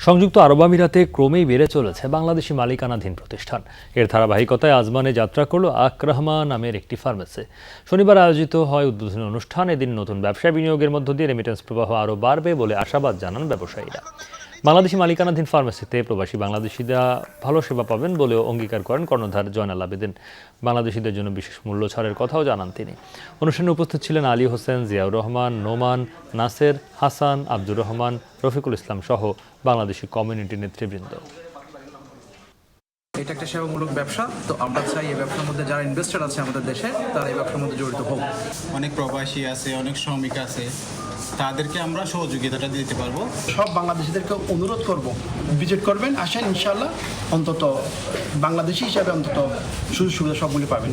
সংযুক্ত আরব আমিরাতে ক্রমেই বেড়ে চলেছে বাংলাদেশি মালিকানাধীন প্রতিষ্ঠান। এর ধারাবাহিকতায় আজমানে যাত্রা করল আকরাহমা নামের একটি ফার্মেসি। শনিবার আয়োজিত হয় উদ্বোধনী অনুষ্ঠান। এদিন নতুন ব্যবসায় বিনিয়োগের মধ্য দিয়ে রেমিটেন্স প্রবাহ আরও বাড়বে বলে আশাবাদ জানান ব্যবসায়ীরা। বাংলাদেশি মালিকানাধীন ফার্মেসিতে প্রবাসী বাংলাদেশিরা ভালো সেবা পাবেন বলেও অঙ্গীকার করেন কর্ণধার জয়নাল আবেদিন। বাংলাদেশিদের জন্য বিশেষ মূল্য ছাড়ের কথাও জানান তিনি। অনুষ্ঠানে উপস্থিত ছিলেন আলী হোসেন, জিয়াউর রহমান, নোমান, নাসের, হাসান, আব্দুর রহমান, রফিকুল ইসলাম সহ বাংলাদেশি কমিউনিটি নেতৃবৃন্দ। এটা একটা সেবামূলক ব্যবসা, তো আমরা চাই এই ব্যবসার মধ্যে যারা ইনভেস্টর আছে আমাদের দেশে তারা এই ব্যবসার মধ্যে জড়িত হোক। অনেক প্রবাসী আছে, অনেক শ্রমিক আছে, তাদেরকে আমরা সহযোগিতাটা দিতে পারবো। সব বাংলাদেশিদেরকে অনুরোধ করব, ভিজিট করবেন, আসেন, ইনশাল্লাহ অন্তত বাংলাদেশি হিসাবে অন্তত সুযোগ সুবিধা সবগুলি পাবেন।